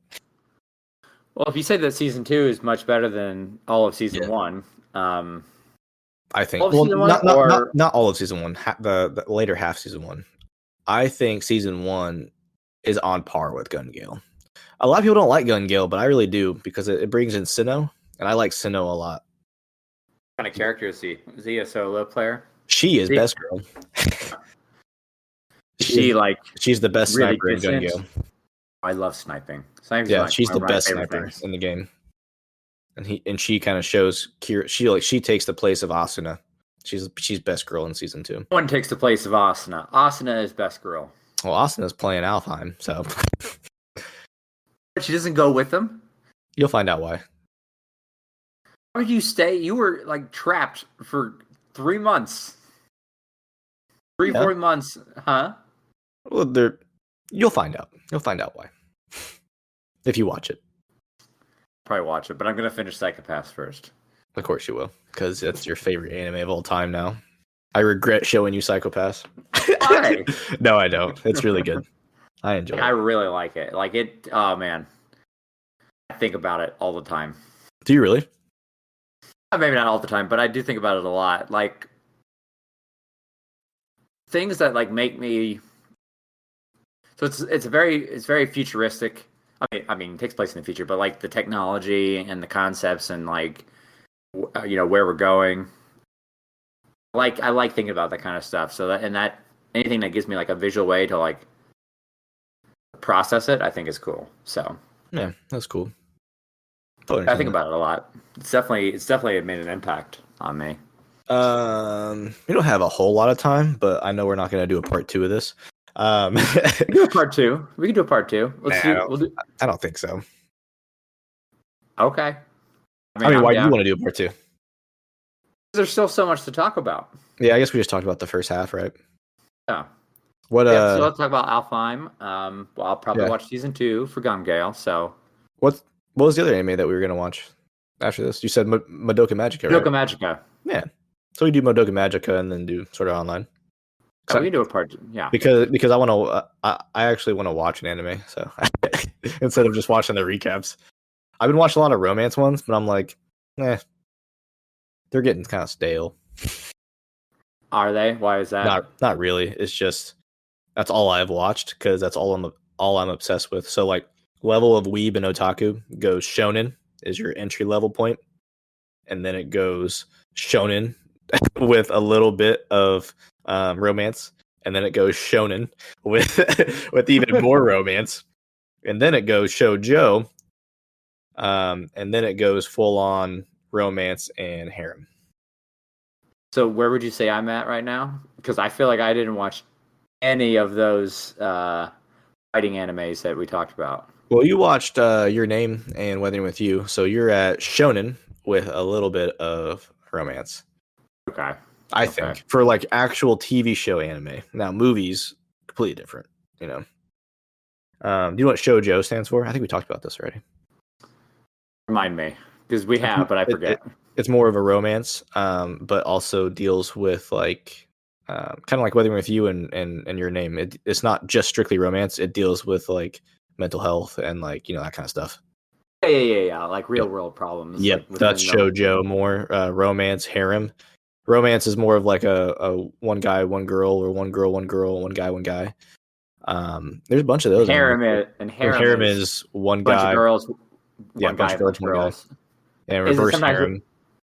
Well, if you say that season 2 is much better than all of season 1, I think. Well, not all of season 1. The later half season 1. I think season 1 is on par with Gun Gale. A lot of people don't like Gun Gale, but I really do because it brings in Sinnoh, and I like Sinnoh a lot. kind of character is he? Is he a solo player? She is Is he, best girl. is she like She's the best really sniper in Gun distant? Go. I love sniping. Sniping's Yeah, like she's one the of my best favorite sniper things. in the game. And she kind of shows she takes the place of Asuna. She's best girl in season 2. One takes the place of Asuna. Asuna is best girl. Well, Asuna's playing Alfheim, so But she doesn't go with them. you'll find out why. Why would you stay? You were like trapped for 3 months. 4 months, huh? Well, you'll find out. You'll find out why if you watch it. Probably watch it, but I'm gonna finish Psychopaths first. Of course you will, because that's your favorite anime of all time now. I regret showing you Psychopaths. Why? No, I don't. It's really good. I enjoy I it. really like it. Like it. Oh man, I think about it all the time. Do you really? Maybe not all the time, but I do think about it a lot. Like things that like make me. So it's very futuristic. I mean, it takes place in the future, but like the technology and the concepts and like where we're going. Like I like thinking about that kind of stuff. So that anything that gives me like a visual way to like process it, I think is cool. So yeah, that's cool. I think about it a lot. It's definitely made an impact on me. We don't have a whole lot of time, but I know we're not going to do a part 2 of this. We can do a part 2. We can do a part 2. I don't think so. Okay. I mean, why do you want to do a part 2? There's still so much to talk about. Yeah, I guess we just talked about the first half, right? Yeah. What? So let's talk about Alfheim. Well, I'll probably watch season 2 for Gun Gale. So what was the other anime that we were gonna watch after this? You said Madoka Magica, right? Madoka Magica. Yeah. So we do Madoka Magica and then do Sword Art Online. So we can do a part 2. Yeah. Because I want to. I actually want to watch an anime, so instead of just watching the recaps, I've been watching a lot of romance ones, but I'm like, they're getting kind of stale. Are they? Why is that? Not really. It's just that's all I've watched because that's all I'm obsessed with. So like level of Weeb and Otaku goes shonen is your entry level point, and then it goes shonen with a little bit of romance, and then it goes shonen with even more romance, and then it goes shoujo, and then it goes full on romance and harem. So where would you say I'm at right now? Because I feel like I didn't watch any of those fighting animes that we talked about. Well, you watched Your Name and Weathering with You, so you're at shonen with a little bit of romance. Okay. I think for like actual TV show anime. Now movies completely different, you know. Do you know what shoujo stands for? I think we talked about this already. Remind me, because we have, but I forget. It's more of a romance, but also deals with like kind of like Weathering with You and Your Name. It's not just strictly romance. It deals with like mental health and like that kind of stuff. Yeah. Like real world problems. Yep, like that's shoujo more. Romance, harem. Romance is more of like a one guy, one girl, or one girl, one girl, one guy, one guy. There's a bunch of those. Harem is one bunch guy, of girls, one guy, bunch of girls. And Is reverse harem.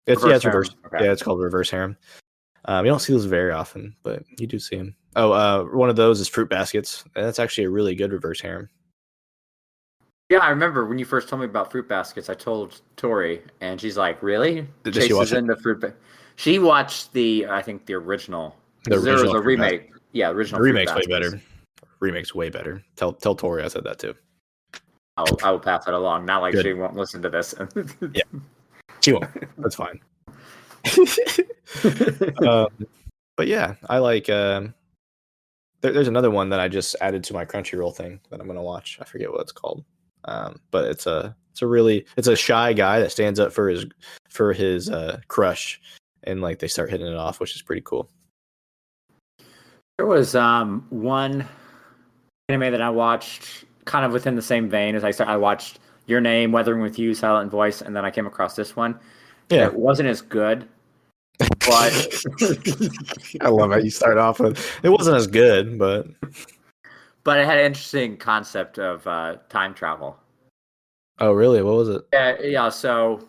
It's reverse. Okay. Yeah, it's called reverse harem. You don't see those very often, but you do see them. Oh, one of those is Fruit Baskets, and that's actually a really good reverse harem. Yeah, I remember when you first told me about Fruit Baskets. I told Tori, and she's like, "Really?" Did she watch it? She watched I think the original. There was a remake. Yeah, original. The remake's way better. Remake's way better. Tell Tori I said that too. I will pass that along. Not like she won't listen to this. Yeah, she won't. That's fine. But yeah, I like. There's another one that I just added to my Crunchyroll thing that I'm gonna watch. I forget what it's called. But it's a shy guy that stands up for his crush, and like they start hitting it off, which is pretty cool. There was one anime that I watched kind of within the same vein as I watched Your Name, Weathering with You, Silent Voice, and then I came across this one. Yeah, it wasn't as good, but I love how you start off with it wasn't as good, but it had an interesting concept of time travel. Oh, really? What was it? Yeah. So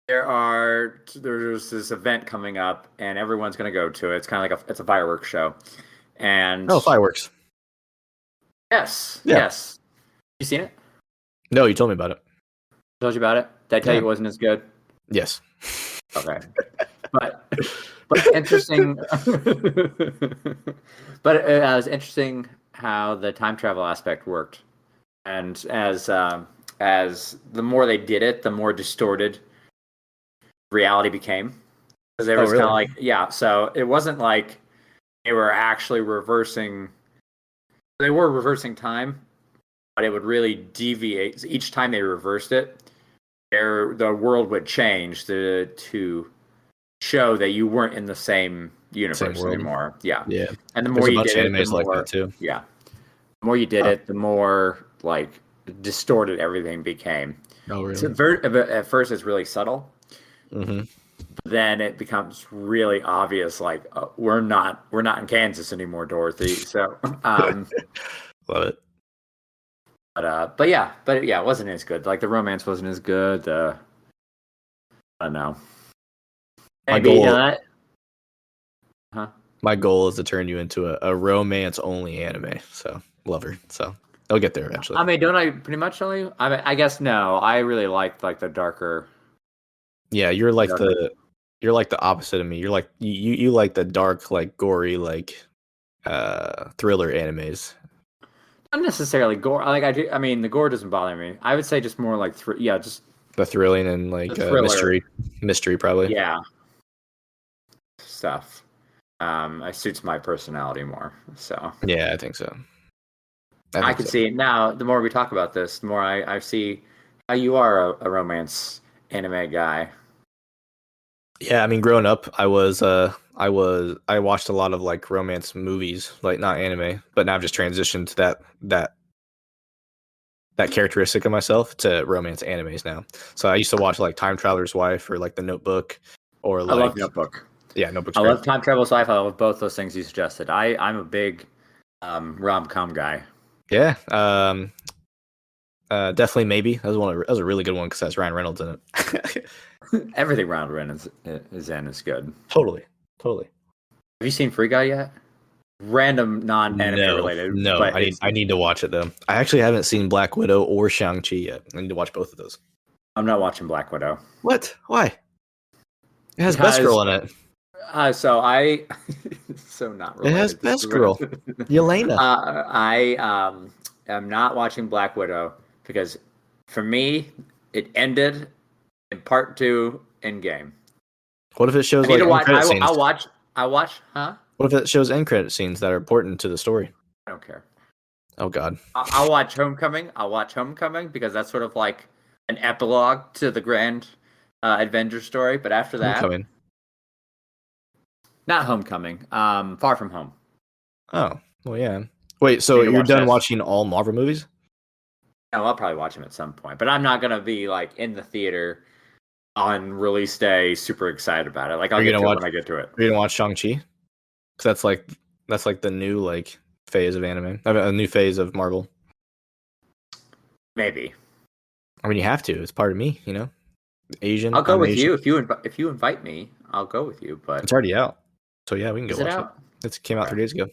there's this event coming up, and everyone's going to go to it. It's kind of like it's a fireworks show, and Oh, fireworks. yes, Yeah. yes, you seen it? No, you told me about it. Told you about it. Did I tell you it wasn't as good? Yes. Okay, but interesting. But it was interesting how the time travel aspect worked, and as the more they did it, the more distorted reality became. Because it was really? kind of like, yeah. So it wasn't like they were actually reversing. They were reversing time, but it would really deviate each time they reversed it. The world would change to show that you weren't in the same universe anymore. Yeah. Yeah. And the There's more a you bunch did of it, the animes like more that too. yeah. The more you did it, the more like distorted everything became. Oh, really? So at first, it's really subtle. Mm-hmm. Then it becomes really obvious. Like we're not in Kansas anymore, Dorothy. So, Love it. but yeah, it wasn't as good. Like the romance wasn't as good. I don't know. Maybe not. Huh? My goal is to turn you into a romance only anime. So lover. So I'll get there eventually. I mean, don't I pretty much only? I guess no. I really liked like the darker. Yeah, you're like the opposite of me. You're like you like the dark, like gory, like thriller animes. Not necessarily gore. Like I do. I mean, the gore doesn't bother me. I would say just more like just The thrilling and like mystery probably. Yeah, stuff. It suits my personality more. So yeah, I think so. I can see it now. The more we talk about this, the more I see how you are a romance anime guy. Yeah, I mean, growing up, I watched a lot of like romance movies, like not anime, but now I've just transitioned to that characteristic of myself to romance animes now. So I used to watch like Time Traveler's Wife or like The Notebook, or like I love Notebook. Yeah, Notebook's I great. love Time Traveler's Wife. I love both those things you suggested. I'm a big rom-com guy. Yeah, definitely maybe. That was a really good one because that's Ryan Reynolds in it. Everything Ryan Reynolds is in is good. Totally. Have you seen Free Guy yet? Random non-anime related. No, but I need to watch it though. I actually haven't seen Black Widow or Shang-Chi yet. I need to watch both of those. I'm not watching Black Widow. What? Why? It has Best Girl in it. So not related. It has Best Girl, Yelena. I am not watching Black Widow because for me it ended in part 2 Endgame. What if it shows like end credit scenes? I'll watch, huh? What if it shows end credit scenes that are important to the story? I don't care. Oh God. I'll watch Homecoming. Because that's sort of like an epilogue to the grand adventure story. But after that, Homecoming. Not Homecoming. Far From Home. Oh, well, yeah. Wait, so you're done watching all Marvel movies? No, I'll probably watch them at some point, but I'm not gonna be like in the theater on release day, super excited about it. Like I'll get to it when I get to it. Are you gonna watch Shang-Chi? Because that's like the new like phase of anime, a new phase of Marvel. Maybe. I mean, you have to. It's part of me, you know. Asian. I'll go with you if you invite me. I'll go with you, but it's already out. So yeah, we can go watch it. It came out 3 days ago.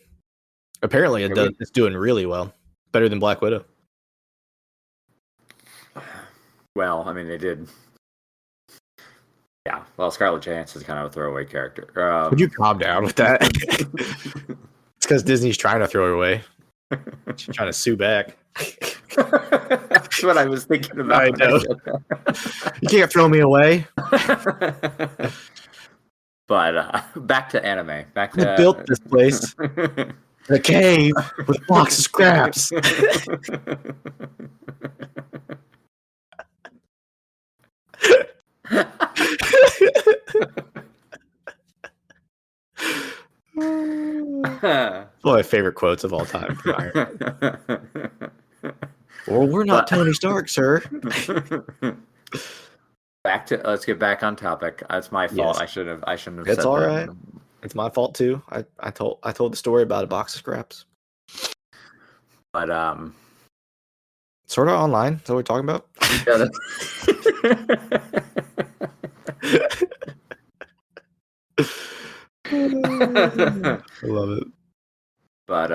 Apparently, it's doing really well, better than Black Widow. Well, I mean, they did. Yeah, well, Scarlett Johansson is kind of a throwaway character. Would you calm down with that? It's because Disney's trying to throw her away. She's trying to sue back. That's what I was thinking about. I know. You can't throw me away. But back to anime. I built this place. The cave with blocks of scraps. One of my favorite quotes of all time. Well, we're not Tony Stark, sir. Let's get back on topic. That's my fault. Yes. I shouldn't have It's said all that. right. It's my fault too. I told the story about a box of scraps. But sort of online. Is that what we're talking about? Yeah, I love it. But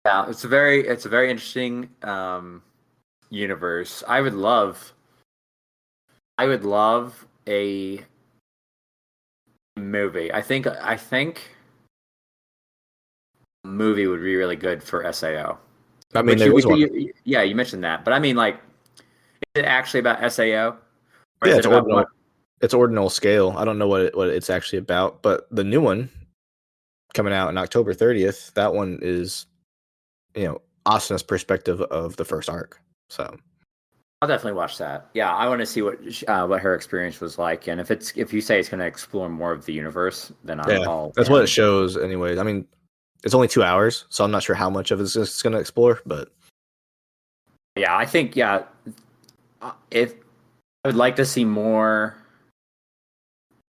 yeah, it's a very interesting universe. I would love a movie. I think a movie would be really good for SAO. I mean, Which there is one. yeah, you mentioned that, but I mean, like, is it actually about SAO, or Yeah, is it it's about what? ordinal. It's ordinal scale. I don't know what it's actually about, but the new one coming out on October 30th, that one is, Asana's perspective of the first arc. So I'll definitely watch that. Yeah, I want to see what her experience was like, and if you say it's going to explore more of the universe, then I'm yeah, all that's what it in. shows. Anyways, I mean, it's only 2 hours, so I'm not sure how much of it's going to explore, but Yeah, I think yeah, if I would like to see more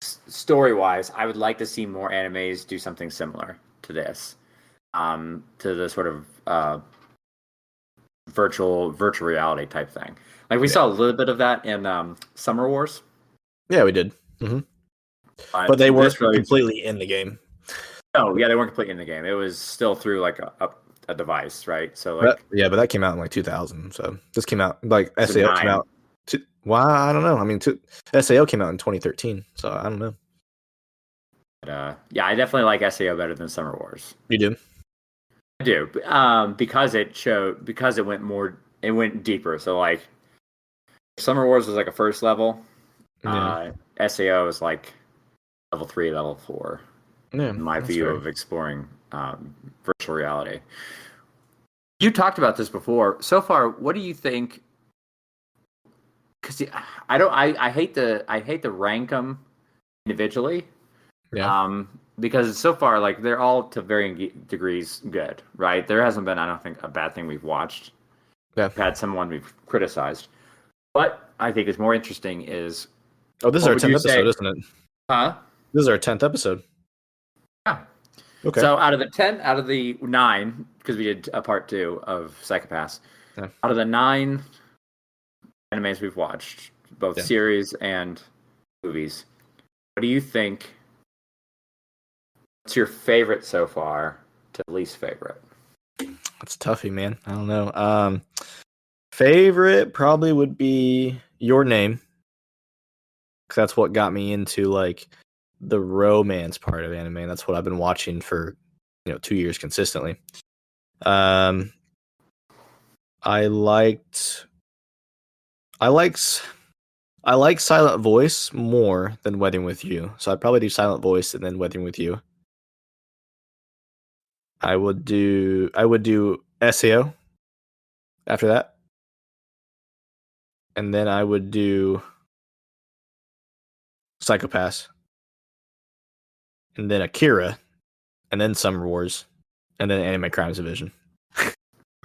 story wise, I would like to see more animes do something similar to this, to the sort of virtual reality type thing. Like we yeah, saw a little bit of that in Summer Wars, yeah, we did. But but they weren't this really completely in the game. no, yeah, they weren't completely in the game. It was still through like a device, right? So But like yeah, but that came out in like 2000. So this came out like it's a SAO came nine. out. Well, I don't know. I mean, SAO came out in 2013, so I don't know. But, yeah, I definitely like SAO better than Summer Wars. You do? I do, because it went deeper. So like Summer Wars was like a first level. Yeah, SAO is like level 3, level 4. yeah, In my that's view fair. of exploring virtual reality. You talked about this before. So far, what do you think? Because I don't. I hate to rank them individually. Yeah, Because so far, like they're all to varying degrees good, right? There hasn't been, I don't think, a bad thing we've watched. yeah. We've had someone we've criticized. What I think is more interesting is Oh, this is what our would 10th you say? episode, isn't it? Huh? This is our 10th episode. Yeah. Okay. So out of the 9, because we did a part 2 of Psychopaths, Yeah, out of the 9 animes we've watched, both yeah. series and movies, what do you think? What's your favorite so far to least favorite? That's toughy, man. I don't know. Favorite probably would be Your Name, because that's what got me into like the romance part of anime. And that's what I've been watching for 2 years consistently. Um, I liked, I liked, I like Silent Voice more than Weathering with You, so I'd probably do Silent Voice and then Weathering with You. I would do SEO after that, and then I would do Psychopaths, and then Akira, and then Summer Wars, and then Anime Crimes Division.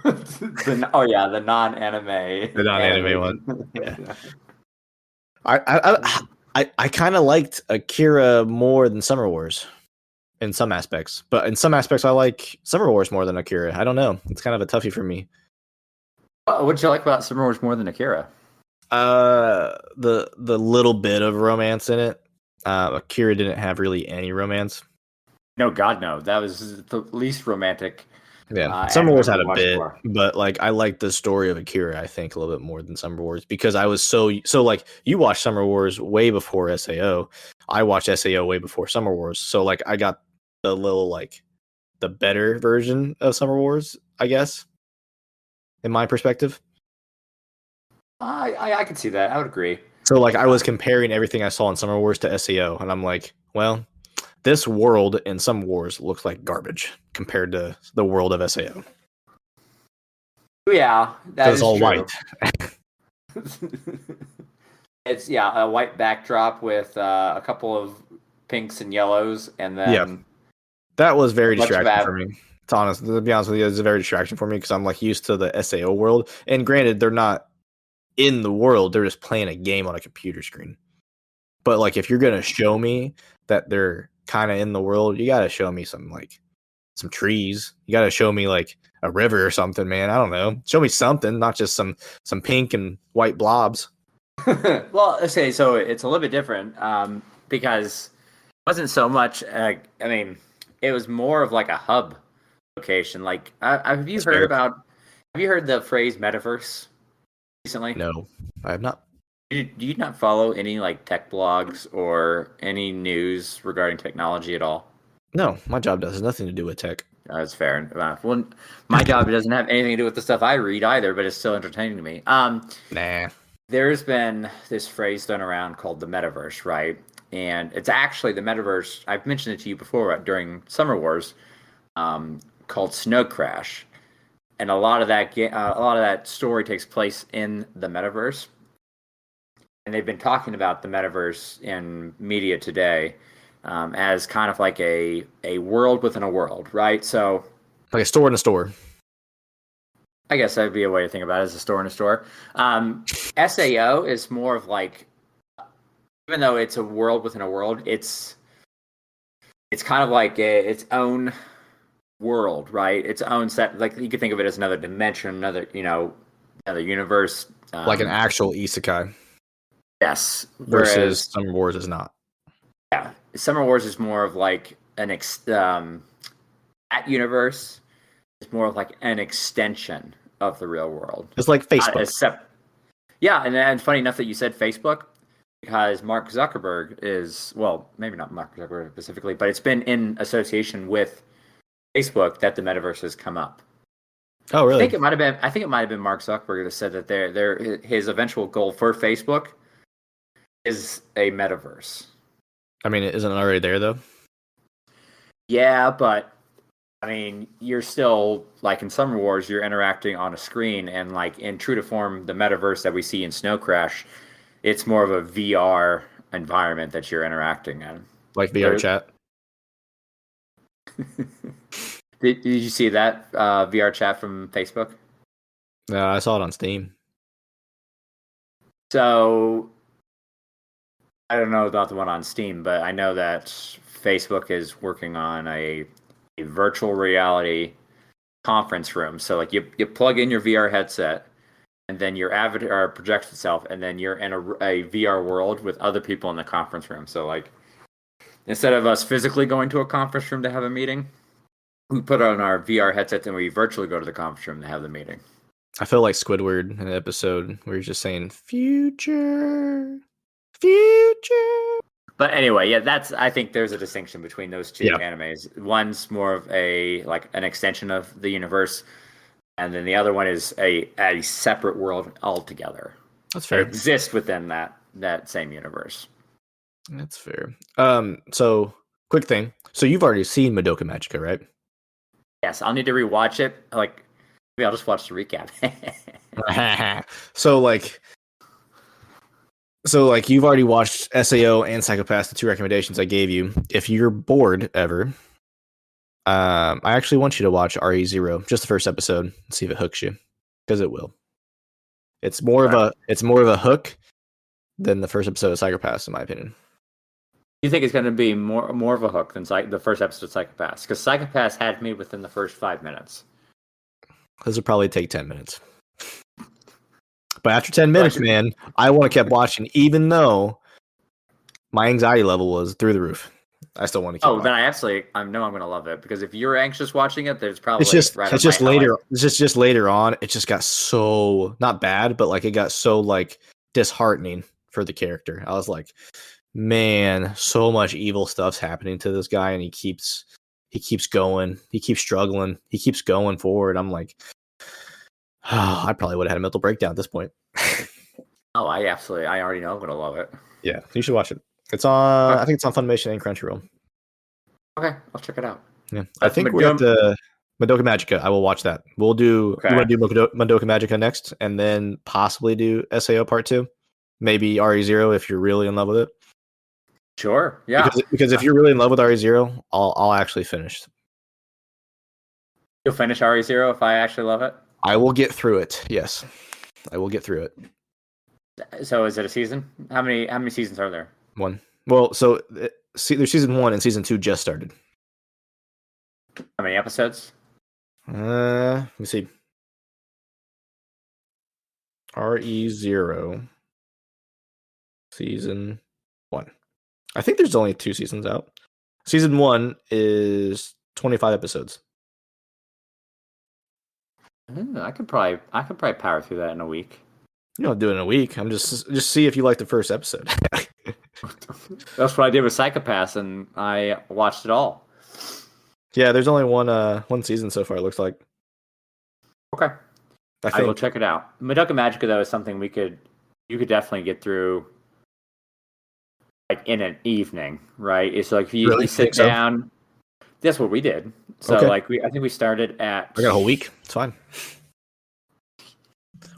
Oh yeah, the non-anime The non-anime one. animation. Yeah. I kind of liked Akira more than Summer Wars in some aspects, but in some aspects I like Summer Wars more than Akira. I don't know. It's kind of a toughie for me. What'd you like about Summer Wars more than Akira? The little bit of romance in it. Akira didn't have really any romance. No, God, no. That was the least romantic Yeah, Summer anime Wars we had a watched bit, for. but like I like the story of Akira. I think a little bit more than Summer Wars because I was so like you watched Summer Wars way before Sao. I watched Sao way before Summer Wars, so like I got the little like the better version of Summer Wars, I guess, in my perspective. I could see that. I would agree. So like I was comparing everything I saw in Summer Wars to Sao, and I'm like, well, this world in Summer Wars looks like garbage compared to the world of Sao. Yeah, that Because it's is all true. white. It's a white backdrop with a couple of pinks and yellows, and Yeah. then That was very a bunch of distracting for me. To be honest with you, it's a very distraction for me because I'm like used to the SAO world. And granted, they're not in the world; they're just playing a game on a computer screen. But like, if you're gonna show me that they're kind of in the world, you gotta show me some trees. You gotta show me like a river or something, man. I don't know. Show me something, not just some pink and white blobs. well, okay, so it's a little bit different because it wasn't so much. I mean, it was more of like a hub location. Like, have you That's heard fair. about? Have you heard the phrase metaverse recently? No, I have not. Do you not follow any like tech blogs or any news regarding technology at all? No, my job does nothing to do with tech. That's fair enough. Well, my job doesn't have anything to do with the stuff I read either, but it's still entertaining to me. Nah. There's been this phrase thrown around called the metaverse, right? And it's actually the metaverse. I've mentioned it to you before during Summer Wars, called Snow Crash, and a lot of that story takes place in the metaverse. And they've been talking about the metaverse in media today, as kind of like a world within a world, right? So Like a store in a store. I guess that'd be a way to think about it, as a store in a store. SAO is more of like, even though it's a world within a world, it's kind of like its own world, right? Its own set. Like, you could think of it as another dimension, another universe. Like an actual isekai Yes. versus Whereas, Summer Wars is not. yeah, Summer Wars is more of like that universe is more of like an extension of the real world. It's like Facebook. Yeah, and funny enough that you said Facebook, because Mark Zuckerberg is, well, maybe not Mark Zuckerberg specifically, but it's been in association with Facebook that the metaverse has come up. Oh, really? I think it might have been Mark Zuckerberg that said that his eventual goal for Facebook is a metaverse. I mean, isn't it already there though? Yeah, but I mean, you're still, like in Summer Wars, you're interacting on a screen, and like in true to form, the metaverse that we see in Snow Crash, it's more of a VR environment that you're interacting in. Like VR chat. Did you see that VR chat from Facebook? No, I saw it on Steam. So I don't know about the one on Steam, but I know that Facebook is working on a virtual reality conference room. So like you plug in your VR headset, and then your avatar projects itself, and then you're in a VR world with other people in the conference room. So like, instead of us physically going to a conference room to have a meeting, we put on our VR headsets and we virtually go to the conference room to have the meeting. I feel like Squidward in an episode where he's just saying future, future. But anyway, yeah, I think there's a distinction between those two animes. One's more of an extension of the universe, and then the other one is a separate world altogether. That's fair. It exists within that same universe. That's fair. So quick thing. So you've already seen Madoka Magica, right? Yes, I'll need to rewatch it. Like, maybe I'll just watch the recap. So you've already watched SAO and Psychopaths, the two recommendations I gave you. If you're bored ever, I actually want you to watch RE0, just the first episode, and see if it hooks you, because it will. It's more of a hook than the first episode of Psychopaths, in my opinion. You think it's going to be more of a hook than the first episode of Psychopaths? Because Psychopaths had me within the first 5 minutes. This will probably take 10 minutes. But after 10 minutes, man, I want to keep watching, even though my anxiety level was through the roof. I still want to keep watching. Then I know I'm going to love it, because if you're anxious watching it, there's probably it's just later on. It just got so not bad, but like it got so like disheartening for the character. I was like, man, so much evil stuff's happening to this guy, and he keeps going, he keeps struggling, he keeps going forward. I'm like, oh, I probably would have had a mental breakdown at this point. Oh, I already know I'm going to love it. Yeah, you should watch it. It's on, I think it's on Funimation and Crunchyroll. Okay, I'll check it out. Yeah, I think we're at the Madoka Magica. I will watch that. We'll do. Okay. You want to do Madoka Magica next, and then possibly do SAO Part 2, maybe RE0 if you're really in love with it. Sure. Yeah. Because if you're really in love with RE0, I'll actually finish. You'll finish RE0 if I actually love it? I will get through it. Yes, I will get through it. So is it a season? How many seasons are there? 1. Well, so there's season 1 and season 2 just started. How many episodes? Let me see. RE0 season 1. I think there's only 2 seasons out. Season 1 is 25 episodes. I could probably power through that in a week. You don't do it in a week. I'm just see if you like the first episode. That's what I did with Psychopaths, and I watched it all. Yeah, there's only one season so far. It looks like. Okay, I I will think. check it out. Madoka Magica though is something you could definitely get through like in an evening, right? It's like if you, Really? you sit Think so? down. That's what we did. So Okay. like I think we started at. I got a whole week. It's fine.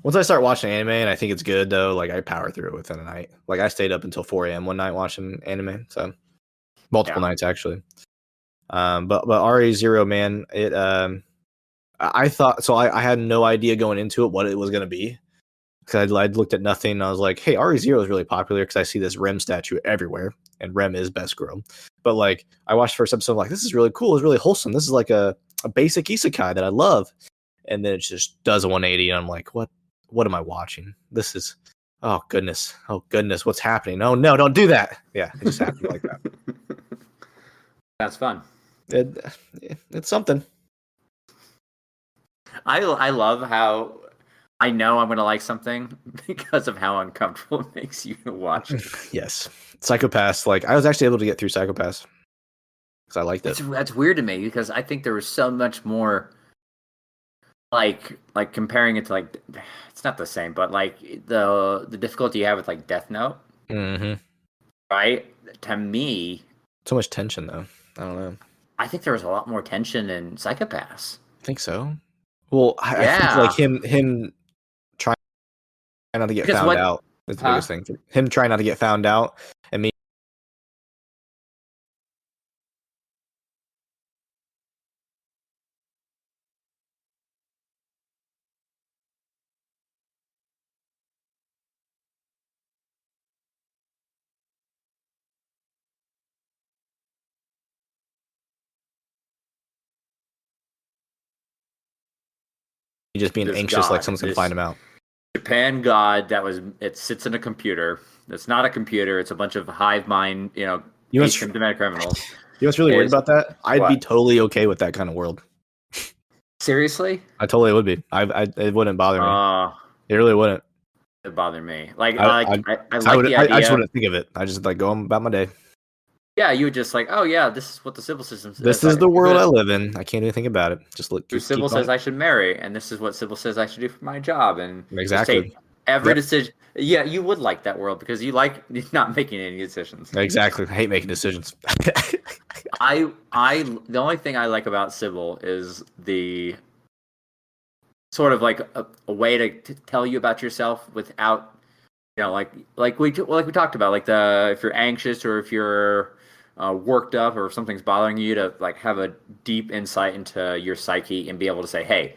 Once I start watching anime and I think it's good though, like I power through it within a night. Like I stayed up until 4 a.m. one night watching anime, so multiple nights actually. But RE0, man, it I thought so. I had no idea going into it what it was gonna be because I'd looked at nothing. And I was like, hey, RE0 is really popular because I see this Rem statue everywhere, and Rem is best girl. But like I watched the first episode, I'm like, this is really cool. It's really wholesome. This is like a basic isekai that I love. And then it just does a 180, and I'm like, what am I watching? This is, oh goodness, what's happening? Oh no, don't do that. Yeah, it just happened like that. That's fun. It's something. I love how I know I'm going to like something because of how uncomfortable it makes you to watch it. Yes. Psychopaths. Like, I was actually able to get through Psychopaths because I liked it. That's weird to me because I think there was so much more like comparing it to like it's not the same, but like the difficulty you have with like Death Note, right? To me, so much tension though. I don't know. I think there was a lot more tension in Psychopaths. I think so. Well, I think like him trying not to get found out is the biggest thing. Him trying not to get found out, and me. Just being anxious like someone's gonna find him out. Japan god it sits in a computer. It's not a computer, it's a bunch of hive mind, asymptomatic criminals. You know what's really weird about that? I'd be totally okay with that kind of world. Seriously? I totally would be. It wouldn't bother me. It really wouldn't. It bother me. Like I like the idea. I just wouldn't think of it. I just like go about my day. Yeah, you would just like, oh yeah, this is what the civil system says. This is the world I live in. I can't do anything about it. Just look. Civil says I should marry, and this is what civil says I should do for my job, and exactly take every decision. Yeah, you would like that world because you like not making any decisions. Exactly. I hate making decisions. The only thing I like about civil is the sort of like a way to tell you about yourself without, like we talked about, like if you're anxious or if you're worked up or if something's bothering you, to like have a deep insight into your psyche and be able to say, hey,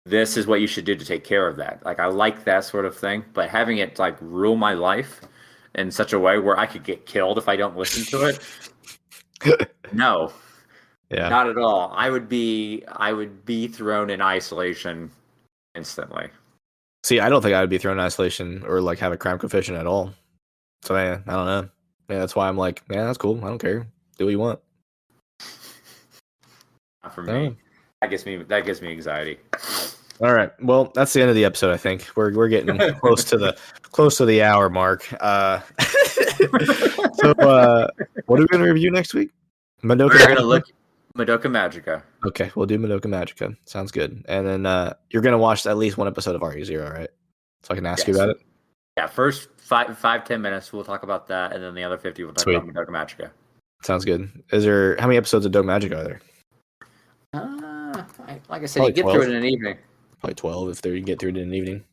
this is what you should do to take care of that. Like I like that sort of thing, but having it like rule my life in such a way where I could get killed if I don't listen to it. No. Yeah. Not at all. I would be thrown in isolation instantly. See, I don't think I would be thrown in isolation or like have a crime coefficient at all. So yeah, I don't know. Yeah, that's why I'm like, yeah, that's cool. I don't care. Do what you want. Not for me. That gives me anxiety. All right. Well, that's the end of the episode. I think we're getting close to the hour mark. So, what are we gonna review next week? We're gonna look Madoka Magica. Okay, we'll do Madoka Magica. Sounds good. And then you're gonna watch at least one episode of RE0, right? So I can ask you about it. Yeah, first 5-10 minutes we'll talk about that, and then the other 50 we'll talk about Madoka Magica. Sounds good. How many episodes of Madoka Magica are there? Like I said, you get 12. Through it in an evening. Probably 12 if you get through it in an evening.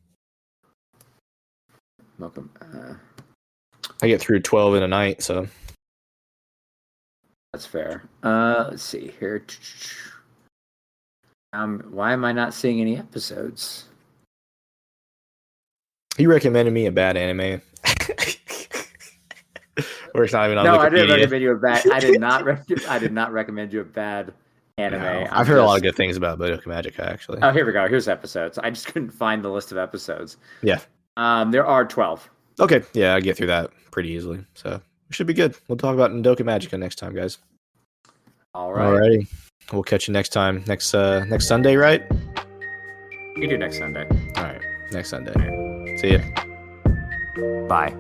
I get through 12 in a night, so that's fair. Let's see here. Why am I not seeing any episodes? You recommended me a bad anime. Or it's not even on Wikipedia. I didn't recommend you a bad. I did not recommend you a bad anime. No, I've heard a lot of good things about Madoka Magica, actually. Oh, here we go. Here's episodes. I just couldn't find the list of episodes. Yeah. There are 12. Okay. Yeah, I get through that pretty easily. So we should be good. We'll talk about Madoka Magica next time, guys. All right. Alrighty. We'll catch you next time. Next Sunday, right? We can do next Sunday. All right. Next Sunday. See ya. Bye.